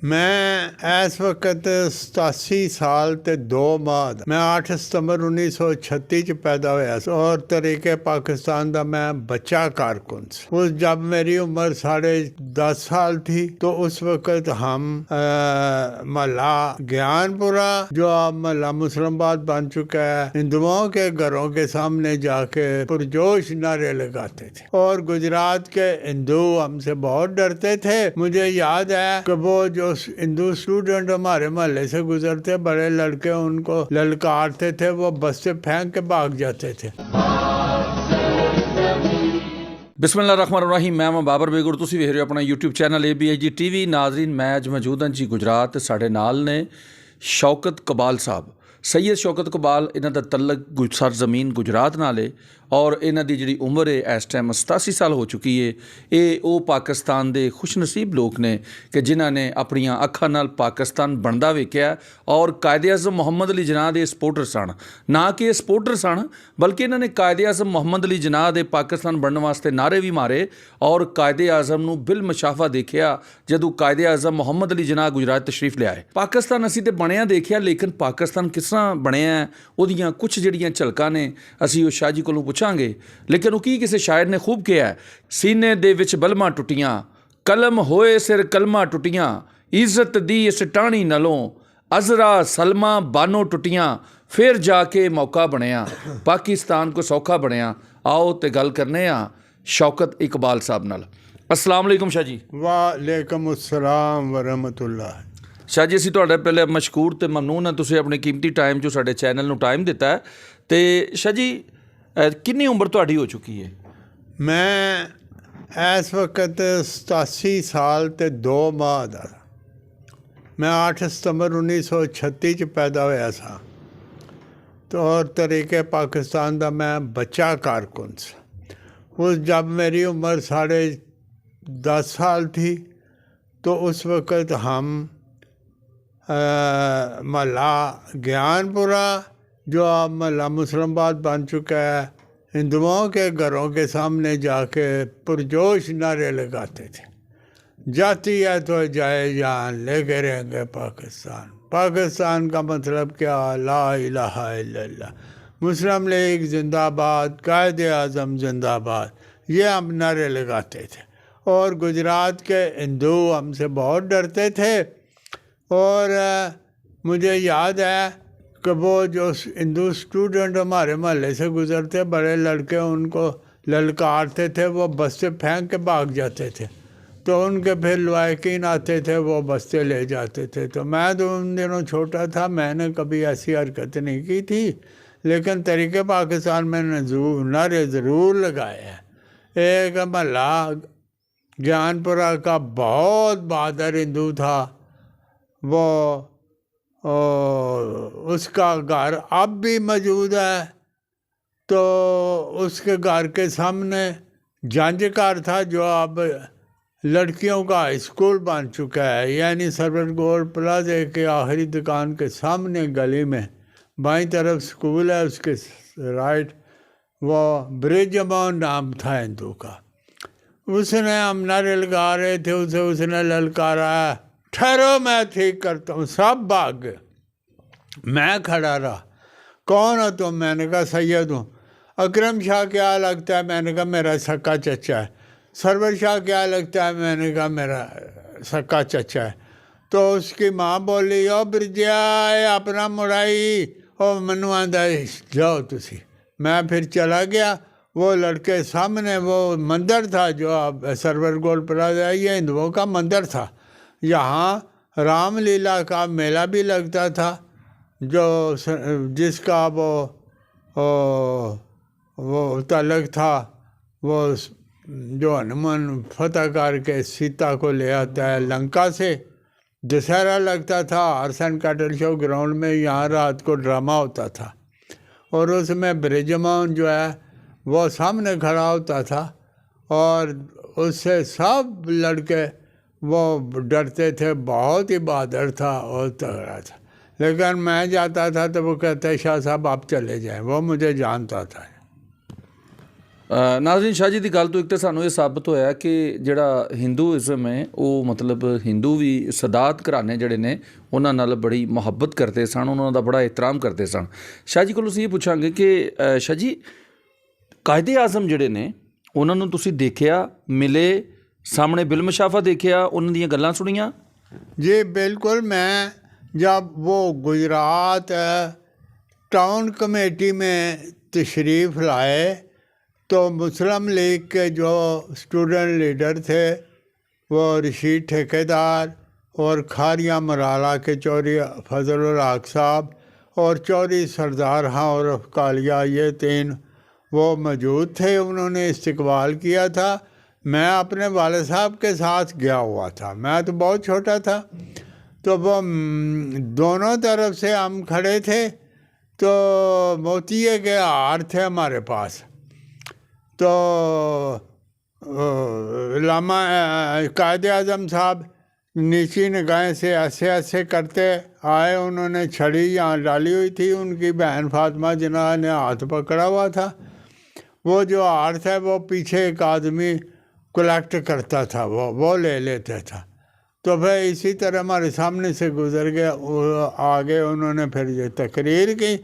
میں اس وقت 87 سال تے 2 ماہ میں 8 ستمبر 1936 پیدا ہوا اور طریقے پاکستان دا میں بچہ کارکن اس جب میری عمر 10.5 سال تھی تو اس وقت ہم محلہ گیان پورا جو اب محلہ مسلم آباد بن چکا ہے ہندوؤں کے گھروں کے سامنے جا کے پرجوش نعرے لگاتے تھے اور گجرات کے ہندو ہم سے بہت ڈرتے تھے۔ مجھے یاد ہے کہ وہ جو ہندو اسٹوڈنٹ ہمارے محلے سے گزرتے بڑے لڑکے ان کو للکارتے تھے، وہ بس سے پھینک کے بھاگ جاتے تھے۔ بسم اللہ الرحمن الرحیم۔ میں بابر بیگڑ، تسی ویکھ رہے ہو اپنا یوٹیوب چینل ABIG TV۔ ناظرین، میں اج موجود ہاں جی گجرات، ساڈے نال نے شوکت قبال صاحب۔ سید شوکت قبال، انہاں دا تعلق سرزمین گجرات نال ہے اور انہاں دی جڑی عمر ہے اس ٹائم 87 سال ہو چکی ہے۔ اے او پاکستان دے خوش نصیب لوگ نے کہ جنہاں نے اپنیاں اکھاں نال پاکستان بندا ویکھیا اور قائد اعظم محمد علی جناح دے سپورٹر سن۔ نہ کہ سپورٹر سن بلکہ انہاں نے قائد اعظم محمد علی جناح دے پاکستان بننے واسطے نعرے بھی مارے اور قائد اعظم نو بالمشافہ دیکھیا جدوں قائد اعظم محمد علی جناح گجرات تشریف لے آئے۔ پاکستان اسی تے بنیا دیکھیا، لیکن پاکستان کس طرح بنیا ہے اودیاں کچھ جڑیاں جھلکاں نے اسی او شاہ جی کولوں پوچھاں گے۔ لیکن وہ کی کسی شاعر نے خوب کہا ہے، سینے دے وچ بلماں ٹٹیاں، قلم ہوئے سر کلماں ٹٹیاں، عزت دی اس ٹانی نلوں، عذرا سلمہ بانو ٹٹیاں، پھر جا کے موقع بنیا، پاکستان کو سوکھا بنیا۔ آؤ تے گل کرنے ہاں شوکت اقبال صاحب نال۔ السلام علیکم شاہ جی۔ وعلیکم السلام ورحمۃ اللہ۔ شاہ جی، اسی تہاڈے پہلے مشکور تے ممنون ہاں، تسی اپنے قیمتی ٹائم جو ساڈے چینل نو ٹائم دیتا ہے۔ تے شاہ جی، کنی عمر تہاڈی ہو چکی ہے؟ میں اس وقت 87 سال تے 2 ماہ دا۔ میں 8 ستمبر 1936 پیدا ہوا سا تو اور طریقے پاکستان دا میں بچہ کارکن سا۔ اس جب میری عمر 10.5 سال تھی تو اس وقت ہم محلہ گیان پورا جو اب محلہ مسلم آباد بن چکا ہے ہندوؤں کے گھروں کے سامنے جا کے پرجوش نعرے لگاتے تھے، جاتی ہے تو جائے جان لے کے رہیں گے پاکستان۔ پاکستان کا مطلب کیا؟ لا الہ الا اللہ، مسلم لیگ زندہ آباد، قائد اعظم زندہ آباد، یہ ہم نعرے لگاتے تھے اور گجرات کے ہندو ہم سے بہت ڈرتے تھے۔ اور مجھے یاد ہے کہ وہ جو ہندو اسٹوڈنٹ ہمارے محلے سے گزرتے بڑے لڑکے ان کو للکارتے تھے، وہ بس سے پھینک کے بھاگ جاتے تھے، تو ان کے پھر لوائقین آتے تھے، وہ بستے لے جاتے تھے۔ تو میں تو ان دنوں چھوٹا تھا، میں نے کبھی ایسی حرکت نہیں کی تھی، لیکن طریقے پاکستان میں نے نعرے ضرور لگائے ہیں۔ ایک محلہ گیان پورہ کا بہت بہادر ہندو تھا، وہ اس کا گھر اب بھی موجود ہے، تو اس کے گھر کے سامنے جنج گھر تھا جو اب لڑکیوں کا اسکول بن چکا ہے، یعنی سرور گولڈ پلازے کے آخری دکان کے سامنے گلی میں بائیں طرف اسکول ہے، اس کے رائٹ وہ برج امون نام تھا ہندو کا۔ اس نے ہم نعرے لگا رہے تھے، اس نے للکارا، ٹھہرو میں ٹھیک کرتا ہوں، سب بھاگ گئے۔ میں کھڑا رہا، کون ہو تم؟ میں نے کہا سید ہوں۔ اکرم شاہ کیا لگتا ہے؟ میں نے کہا میرا سکا چچا ہے۔ سرور شاہ کیا لگتا ہے؟ میں نے کہا میرا سکا چچا ہے۔ تو اس کی ماں بولی، او برجیا اپنا مڑائی، او منو آندا جاؤ تسی۔ میں پھر چلا گیا، وہ لڑکے سامنے وہ مندر تھا جو اب سرور گولڈ پلازا ہے، یہ ہندوؤں کا مندر تھا، یہاں رام لیلا کا میلہ بھی لگتا تھا، جو جس کا وہ تعلق تھا، وہ جو ہنومان فتح کر کے سیتا کو لے آتا ہے لنکا سے، دسہرہ لگتا تھا ہرسن کیٹل شو گراؤنڈ میں، یہاں رات کو ڈرامہ ہوتا تھا، اور اس میں برج امون جو ہے وہ سامنے کھڑا ہوتا تھا، اور اس سے سب لڑکے وہ ڈرتے تھے، بہت ہی بہادر تھا اور تگڑا تھا۔ لیکن میں جاتا تھا تو وہ کہتے شاہ صاحب آپ چلے جائیں، وہ مجھے جانتا تھا۔ ਨਾਜ਼ਰੀਨ, ਸ਼ਾਹ ਜੀ ਦੀ ਗੱਲ ਤੋਂ ਇੱਕ ਤਾਂ ਸਾਨੂੰ ਇਹ ਸਾਬਤ ਹੋਇਆ ਕਿ ਜਿਹੜਾ ਹਿੰਦੂਇਜ਼ਮ ਹੈ ਉਹ ਮਤਲਬ ਹਿੰਦੂ ਵੀ ਸਦਾਤ ਘਰਾਣੇ ਜਿਹੜੇ ਨੇ ਉਹਨਾਂ ਨਾਲ ਬੜੀ ਮੁਹੱਬਤ ਕਰਦੇ ਸਨ, ਉਹਨਾਂ ਦਾ ਬੜਾ ਇਹਤਰਾਮ ਕਰਦੇ ਸਨ। ਸ਼ਾਹ ਜੀ ਕੋਲੋਂ ਅਸੀਂ ਇਹ ਪੁੱਛਾਂਗੇ ਕਿ ਸ਼ਾਹ ਜੀ, ਕਾਇਦੇ ਆਜ਼ਮ ਜਿਹੜੇ ਨੇ ਉਹਨਾਂ ਨੂੰ ਤੁਸੀਂ ਦੇਖਿਆ, ਮਿਲੇ, ਸਾਹਮਣੇ ਬਿਲਮਸ਼ਾਫਾ ਦੇਖਿਆ, ਉਹਨਾਂ ਦੀਆਂ ਗੱਲਾਂ ਸੁਣੀਆਂ? जी बिल्कुल। मैं जब वो गुजरात टाउन कमेटी में तशरीफ़ लाए तो मुस्लिम लीग के जो स्टूडेंट लीडर थे वो रशीद ठेकेदार और खारिया मराला के चौधरी फजल हक साहब और चौधरी सरदार हाँ और कालिया, ये तीन वो मौजूद थे। उन्होंने इस्तकबाल किया था। मैं अपने वाले साहब के साथ गया हुआ था, मैं तो बहुत छोटा था। तो वो दोनों तरफ से हम खड़े थे। तो मोतिये के हार थे हमारे पास। तो लामा कायदे आज़म साहब नीची निगाहें से ऐसे ऐसे करते आए। उन्होंने छड़ी यहाँ डाली हुई थी, उनकी बहन फातिमा जिन्ना ने हाथ पकड़ा हुआ था। वो जो हार था वो पीछे एक आदमी कलेक्ट करता था, वो ले लेता था। तो फिर इसी तरह हमारे सामने से गुजर गया। आगे उन्होंने फिर ये तकरीर की।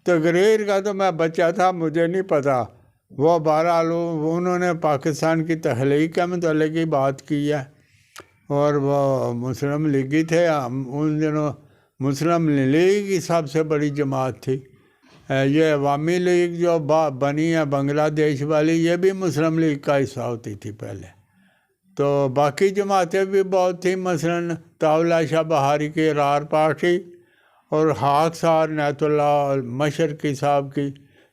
तकरीर का तो मैं बच्चा था, मुझे नहीं पता। वो बहरहाल उन्होंने पाकिस्तान की तख्लीक के मतलब की बात की है और वो मुस्लिम लीगी थे। हम उन दिनों मुस्लिम लीग की सबसे बड़ी जमात थी। ये अवामी लीग जो बनी है बांग्लादेश वाली, ये भी मुस्लिम लीग का हिस्सा होती थी पहले। तो बाकी जमातें भी बहुत थी, मसलन तावला शाह बहारी की रार पार्टी और हाक सार नैतुल्ला मशरकी साहब की,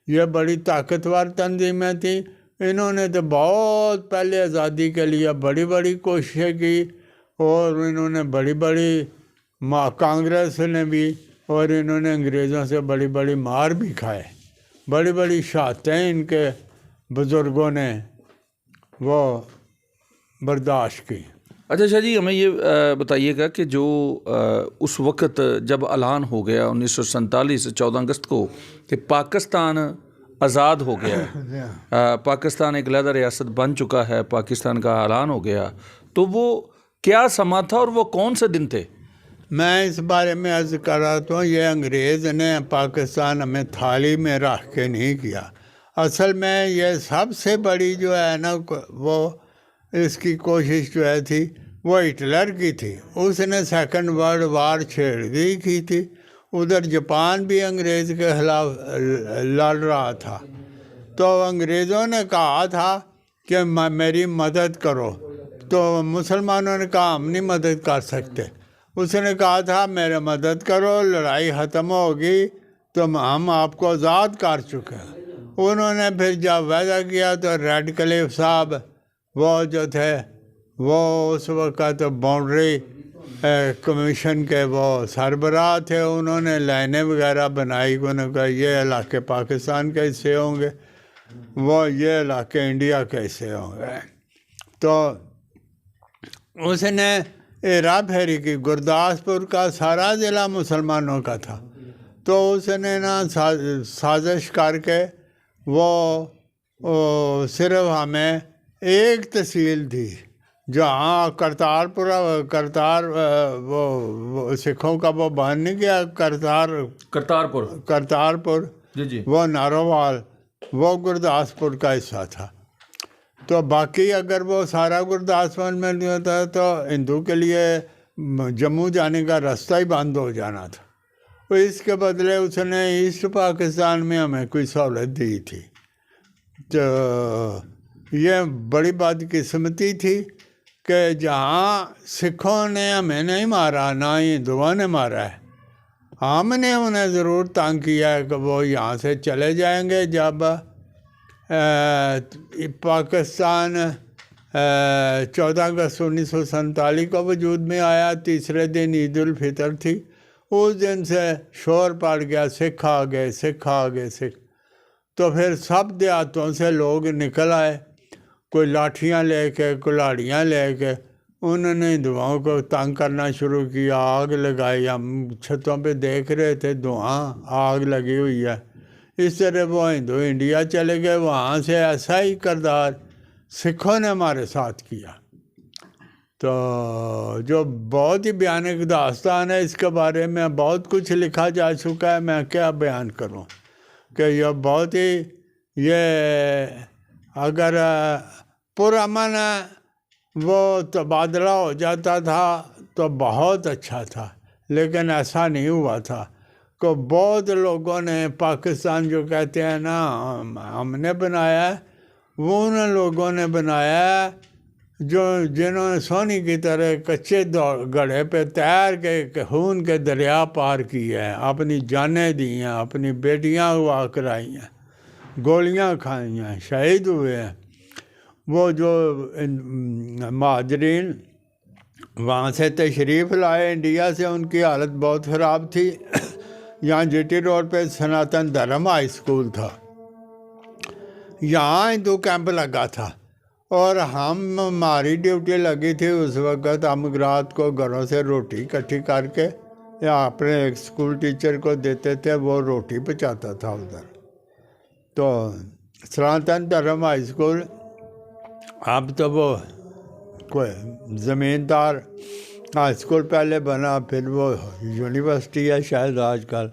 ये बड़ी ताकतवर तंजीमें थी। इन्होंने तो बहुत पहले आज़ादी के लिए बड़ी बड़ी कोशिशें की और इन्होंने बड़ी बड़ी कांग्रेस ने भी, और इन्होंने अंग्रेज़ों से बड़ी बड़ी मार भी खाए। बड़ी बड़ी शहादतें इनके बुज़ुर्गों ने वो बर्दाश्त की। अच्छा शाह जी, हमें ये बताइएगा कि जो उस वक़्त जब ऐलान हो गया 1947 14 अगस्त को कि पाकिस्तान आज़ाद हो गया है, पाकिस्तान एक अलहदा रियासत बन चुका है, पाकिस्तान का ऐलान हो गया, तो वो क्या समा था और वो कौन से दिन थे? मैं इस बारे में अर्ज़ कर रहा था, ये अंग्रेज़ ने पाकिस्तान हमें थाली में रख के नहीं किया। असल में ये सबसे बड़ी जो है ना वो इसकी कोशिश जो है थी वो हिटलर की थी। उसने सेकंड वर्ल्ड वार छेड़ दी की थी। उधर जापान भी अंग्रेज़ के खिलाफ लड़ रहा था। तो अंग्रेज़ों ने कहा था कि मेरी मदद करो, तो मुसलमानों ने कहा हम नहीं मदद कर सकते। उसने कहा था मेरे मदद करो, लड़ाई ख़त्म होगी तो हम आपको आज़ाद कर चुके हैं। उन्होंने फिर जब वादा किया तो रेड क्लिफ साहब वो जो थे वो उस वक़्त बाउंड्री कमीशन के वो सरबराह थे। उन्होंने लाइनें वगैरह बनाई, उन्होंने कहा ये इलाके पाकिस्तान के हिस्से होंगे, वो ये इलाके इंडिया के हिस्से होंगे। तो उसने हेरा फेरी की। गुरदासपुर का सारा ज़िला मुसलमानों का था। तो उसने ना साजिश करके वो सिर्फ हमें एक तहसील दी जहाँ करतारपुर वो सिखों का वो बन नहीं गया, करतारपुर जी जी, वो नारोवाल, वो गुरदासपुर का हिस्सा था। तो बाकी अगर वो सारा गुरदासपुर में नहीं होता तो हिंदू के लिए जम्मू जाने का रास्ता ही बंद हो जाना था। तो इसके बदले उसने ईस्ट पाकिस्तान में हमें कोई सहूलत दी थी। तो ये बड़ी बदकिस्मती थी कि जहाँ सिखों ने हमें नहीं मारा, ना ही हिंदुओं ने मारा है। हमने उन्हें ज़रूर तंग किया है कि वो यहाँ से चले जाएंगे। जब पाकिस्तान 14 अगस्त 1947 को वजूद में आया, तीसरे दिन ईद उल फितर थी। उस दिन से शोर पड़ गया, सिख आ गए, सिख आ गए, सिख। तो फिर सब देहातों से लोग निकल आए, कोई लाठियाँ लेके, कुल्हाड़ियाँ लेके। उन्होंने हिंदुओं को तंग करना शुरू किया, आग लगाई। हम छतों पे देख रहे थे धुआं, आग लगी हुई है। इस तरह वो हिंदू इंडिया चले गए, वहाँ से ऐसा ही किरदार सिखों ने हमारे साथ किया। तो जो बहुत ही भयानक दास्तान है, इसके बारे में बहुत कुछ लिखा जा चुका है, मैं क्या बयान करूं कि यह बहुत ही, ये अगर पुरअमन वो तबादला हो जाता था तो बहुत अच्छा था, लेकिन ऐसा नहीं हुआ था। को बहुत लोगों ने, पाकिस्तान जो कहते हैं ना हमने बनाया है, वो उन लोगों ने बनाया है जो जिन्होंने सोनी की तरह कच्चे गढ़े पे तैर के खून के दरिया पार किए हैं, अपनी जानें दी हैं, अपनी बेटियां हुआ कराई हैं, गोलियां खाई हैं, शहीद हुए हैं। वो जो महाजरीन वहाँ से तशरीफ़ लाए इंडिया से, उनकी हालत बहुत ख़राब थी। यहाँ जीटी रोड पे सनातन धर्म हाई स्कूल था, यहाँ हिंदू कैंप लगा था, और हमारी ड्यूटी लगी थी उस वक़्त, हम रात को घरों से रोटी इकट्ठी करके या अपने एक स्कूल टीचर को देते थे, वो रोटी पहुँचाता था उधर। तो सनातन धर्म हाई स्कूल, अब तो वो कोई ज़मींदार हाई स्कूल पहले बना, फिर वो यूनिवर्सिटी है शायद आजकल।